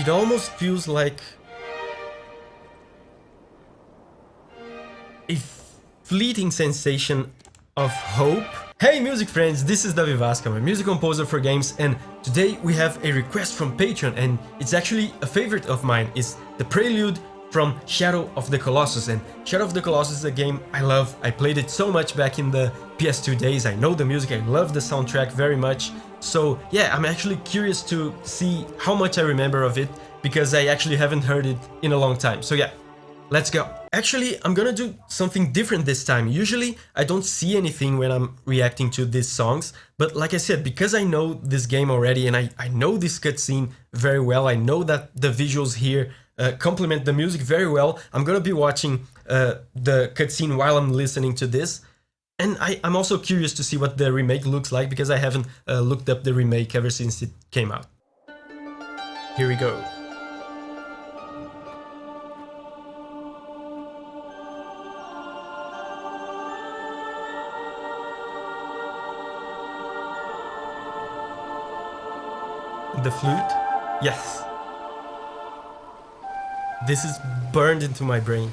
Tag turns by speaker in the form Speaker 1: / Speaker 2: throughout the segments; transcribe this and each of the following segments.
Speaker 1: it almost feels like a fleeting sensation of hope. Hey music friends, this is Davi Vasc, I'm a music composer for games, and today we have a request from Patreon, and it's actually a favorite of mine. It's the prelude from Shadow of the Colossus, and Shadow of the Colossus is a game I love. I played it so much back in the PS2 days. I know the music, I love the soundtrack very much. So yeah, I'm actually curious to see how much I remember of it, because I actually haven't heard it in a long time. So yeah, let's go. Actually, I'm gonna do something different this time. Usually, I don't see anything when I'm reacting to these songs, but like I said, because I know this game already and I know this cutscene very well, I know that the visuals here complement the music very well, I'm gonna be watching the cutscene while I'm listening to this. And I'm also curious to see what the remake looks like, because I haven't looked up the remake ever since it came out. Here we go. The flute? Yes. This is burned into my brain.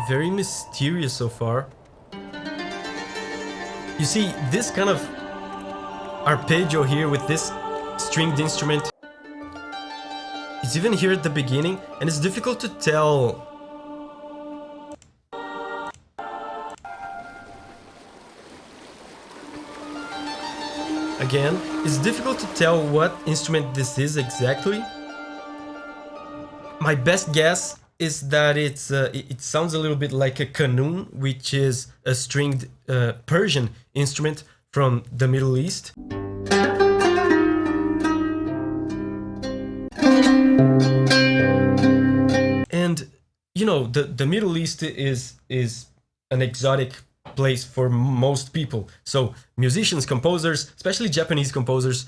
Speaker 1: Very mysterious so far. You see, this kind of arpeggio here with this stringed instrument, it's even here at the beginning, and it's difficult to tell. Again, it's difficult to tell what instrument this is exactly. My best guess is that it sounds a little bit like a qanun, which is a stringed Persian instrument from the Middle East. And you know, the Middle East is an exotic place for most people. So musicians, composers, especially Japanese composers,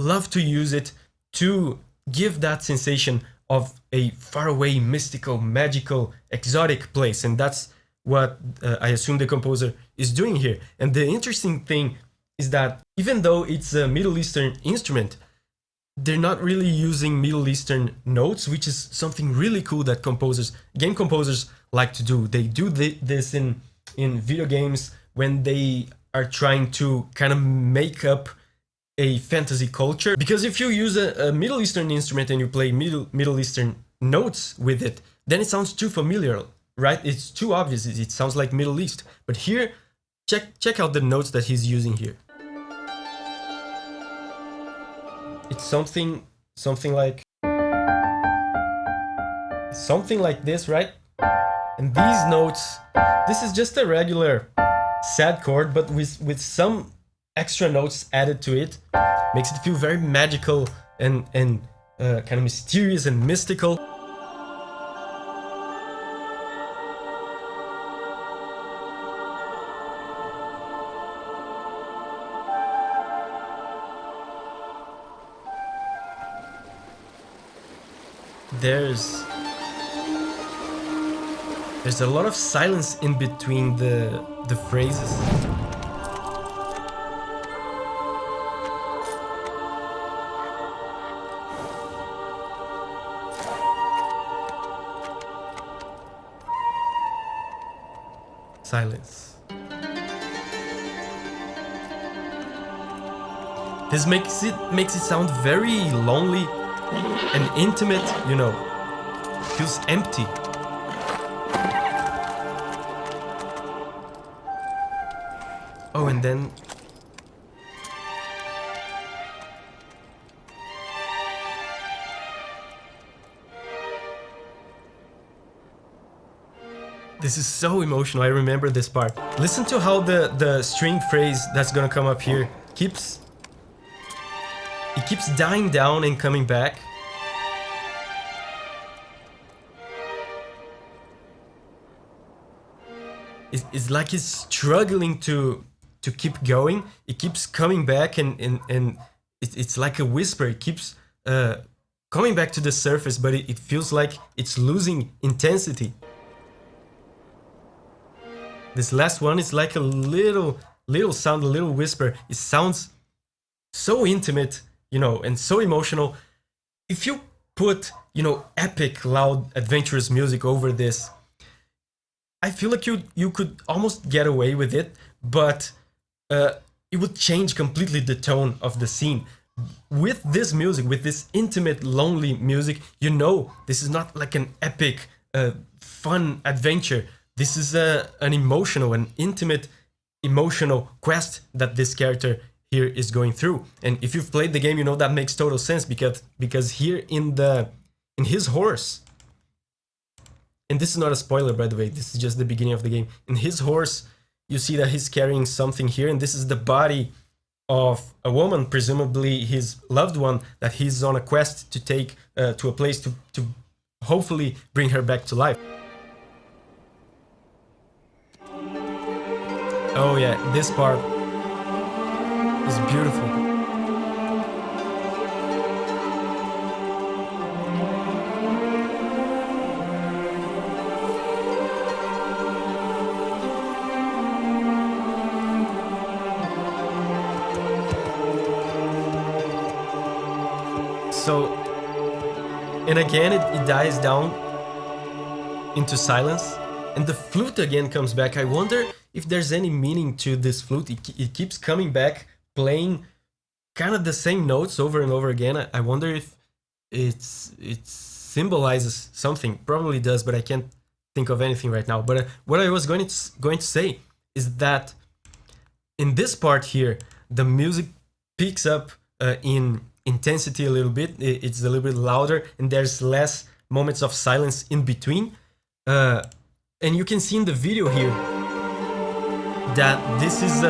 Speaker 1: love to use it to give that sensation of a faraway, mystical, magical, exotic place. And that's what I assume the composer is doing here. And the interesting thing is that even though it's a Middle Eastern instrument, they're not really using Middle Eastern notes, which is something really cool that game composers like to do. They do this in video games when they are trying to kind of make up a fantasy culture, because if you use a Middle Eastern instrument and you play Middle Eastern notes with it, then it sounds too familiar, right? It's too obvious. It sounds like Middle East. But here, check out the notes that he's using here. It's something like this, right? And these notes, this is just a regular sad chord, but with some extra notes added to it, makes it feel very magical and kind of mysterious and mystical. There's a lot of silence in between the phrases. Silence. This makes it sound very lonely and intimate, you know. Feels empty. Oh, and then this is so emotional. I remember this part. Listen to how the string phrase that's gonna come up here keeps dying down and coming back. It's like it's struggling to keep going. It keeps coming back, and it's like a whisper. It keeps coming back to the surface, but it feels like it's losing intensity. This last one is like a little sound, a little whisper. It sounds so intimate, you know, and so emotional. If you put, you know, epic, loud, adventurous music over this, I feel like you could almost get away with it, but it would change completely the tone of the scene. With this music, with this intimate, lonely music, you know, this is not like an epic, fun adventure. This is an emotional, an intimate, emotional quest that this character here is going through. And if you've played the game, you know that makes total sense, because here in his horse, and this is not a spoiler, by the way, this is just the beginning of the game. In his horse, you see that he's carrying something here, and this is the body of a woman, presumably his loved one, that he's on a quest to take to a place to hopefully bring her back to life. Oh yeah, this part is beautiful. So, and again it dies down into silence, and the flute again comes back. I wonder if there's any meaning to this flute. It keeps coming back, playing kind of the same notes over and over again. I wonder if it symbolizes something. Probably does, but I can't think of anything right now. But what I was going to say is that in this part here, the music picks up in intensity a little bit. It's a little bit louder, and there's less moments of silence in between. And you can see in the video here that this is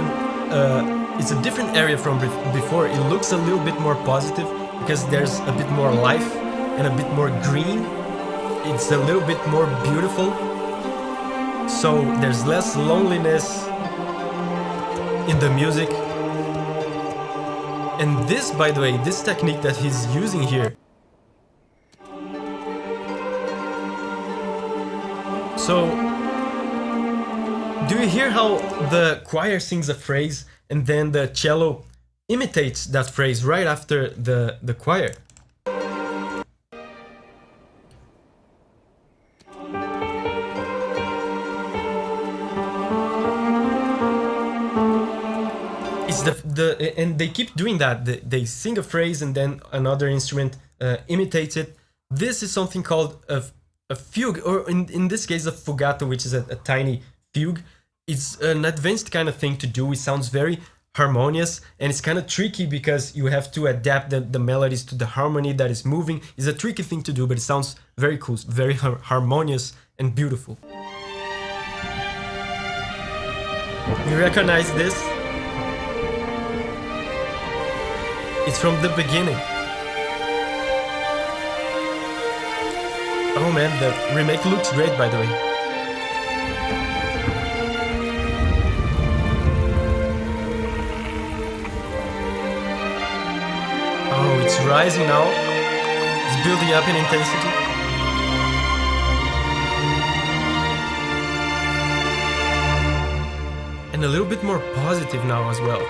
Speaker 1: it's a different area from before. It looks a little bit more positive because there's a bit more life and a bit more green. It's a little bit more beautiful. So there's less loneliness in the music. And this, by the way, this technique that he's using here. So, do you hear how the choir sings a phrase and then the cello imitates that phrase right after the choir? And they keep doing that. They sing a phrase and then another instrument imitates it. This is something called a fugue, or in this case a fugato, which is a tiny fugue. It's an advanced kind of thing to do. It sounds very harmonious, and it's kind of tricky because you have to adapt the melodies to the harmony that is moving. It's a tricky thing to do, but it sounds very cool, very harmonious and beautiful. You recognize this? It's from the beginning. Oh man, the remake looks great, by the way. Oh, it's rising now. It's building up in intensity. And a little bit more positive now as well.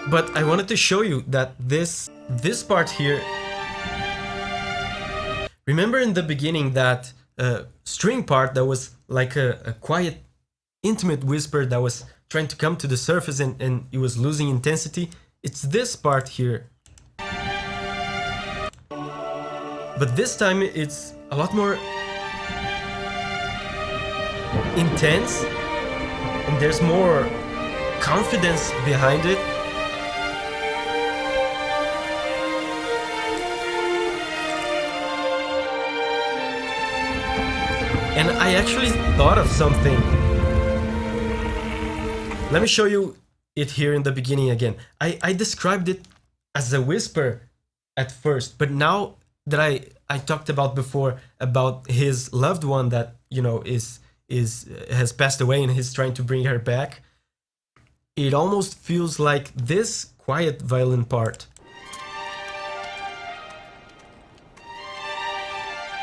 Speaker 1: But I wanted to show you that this part here, remember in the beginning that string part that was like a quiet, intimate whisper that was trying to come to the surface and it was losing intensity? It's this part here. But this time it's a lot more intense and there's more confidence behind it. And I actually thought of something. Let me show you it here in the beginning again. I described it as a whisper at first, but now that I talked about before about his loved one that, you know, is has passed away and he's trying to bring her back. It almost feels like this quiet violin part.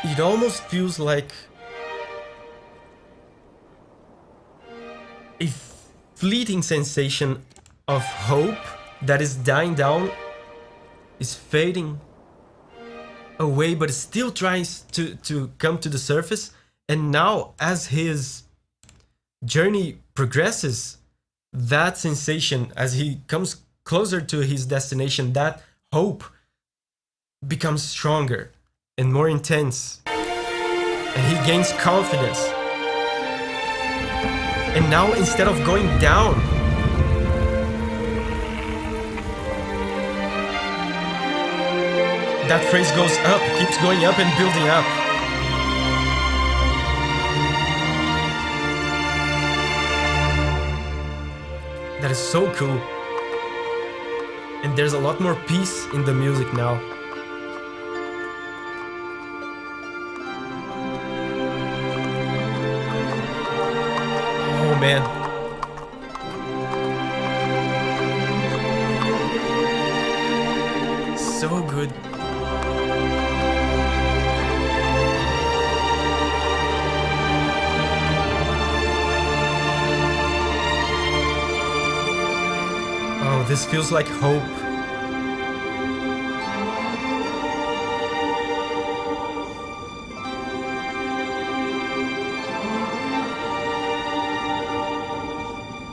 Speaker 1: It almost feels like a fleeting sensation of hope that is dying down, is fading away, but it still tries to come to the surface. And now, as his journey progresses, that sensation, as he comes closer to his destination, that hope becomes stronger and more intense, and he gains confidence. And now, instead of going down, that phrase goes up, keeps going up and building up. That is so cool. And there's a lot more peace in the music now. Oh man. So good. Oh, this feels like hope.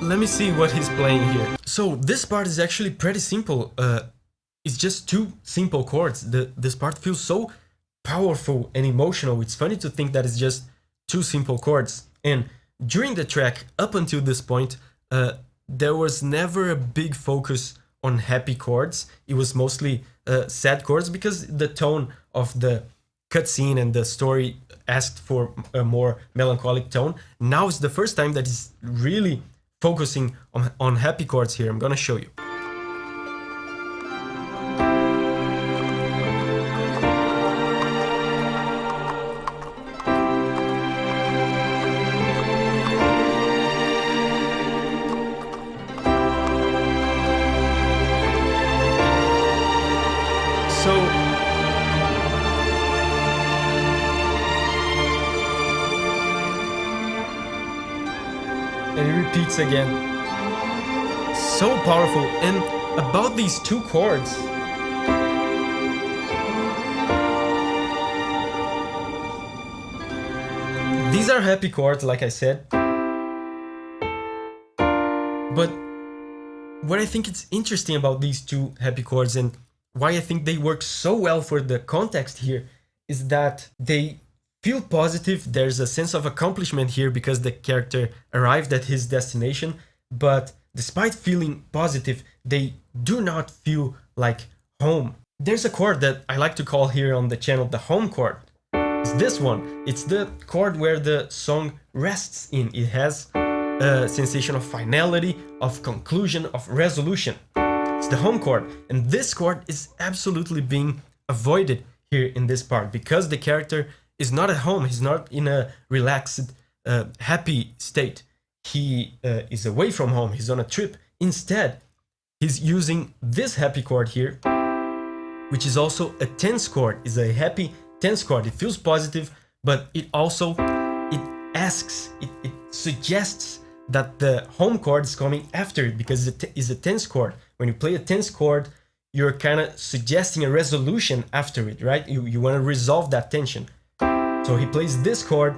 Speaker 1: Let me see what he's playing here. So this part is actually pretty simple. It's just two simple chords. This part feels so powerful and emotional. It's funny to think that it's just two simple chords. And during the track, up until this point, there was never a big focus on happy chords. It was mostly sad chords because the tone of the cutscene and the story asked for a more melancholic tone. Now it's the first time that it's really focusing on happy chords here. I'm gonna show you. And it repeats again. So powerful. And about these two chords, these are happy chords, like I said. But what I think is interesting about these two happy chords and why I think they work so well for the context here is that they feel positive. There's a sense of accomplishment here because the character arrived at his destination, but despite feeling positive, they do not feel like home. There's a chord that I like to call here on the channel the home chord. It's this one. It's the chord where the song rests in. It has a sensation of finality, of conclusion, of resolution. It's the home chord, and this chord is absolutely being avoided here in this part because the character is not at home. He's not in a relaxed, happy state. He is away from home. He's on a trip. Instead, he's using this happy chord here, which is also a tense chord. It's a happy tense chord. It feels positive, but it also it suggests that the home chord is coming after it because it is a tense chord. When you play a tense chord, you're kind of suggesting a resolution after it, right? You want to resolve that tension. So he plays this chord,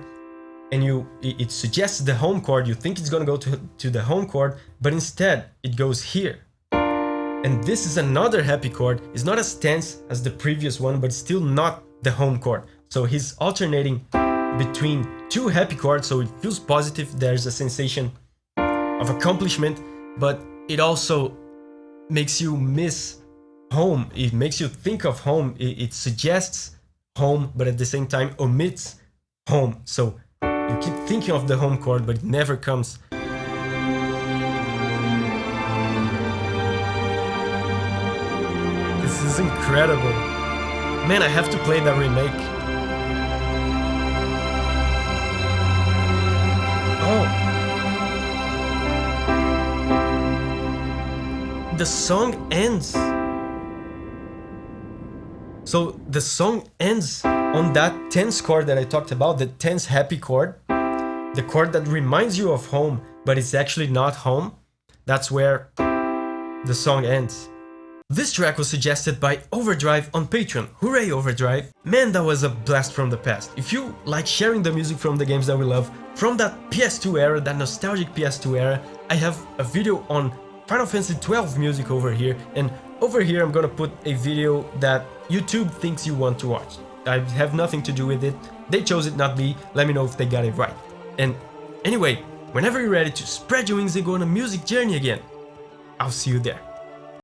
Speaker 1: and it suggests the home chord. You think it's gonna go to the home chord, but instead it goes here. And this is another happy chord. It's not as tense as the previous one, but still not the home chord. So he's alternating between two happy chords, so it feels positive. There's a sensation of accomplishment, but it also makes you miss home. It makes you think of home. It suggests home, but at the same time omits home. So you keep thinking of the home chord, but it never comes. This is incredible. Man, I have to play that remake. Oh. The song ends. So the song ends on that tense chord that I talked about, the tense happy chord. The chord that reminds you of home, but it's actually not home. That's where the song ends. This track was suggested by Overdrive on Patreon. Hooray, Overdrive! Man, that was a blast from the past. If you like sharing the music from the games that we love, from that PS2 era, that nostalgic PS2 era, I have a video on Final Fantasy XII music over here, and over here I'm gonna put a video that YouTube thinks you want to watch. I have nothing to do with it. They chose it, not me. Let me know if they got it right. And anyway, whenever you're ready to spread your wings and go on a music journey again, I'll see you there.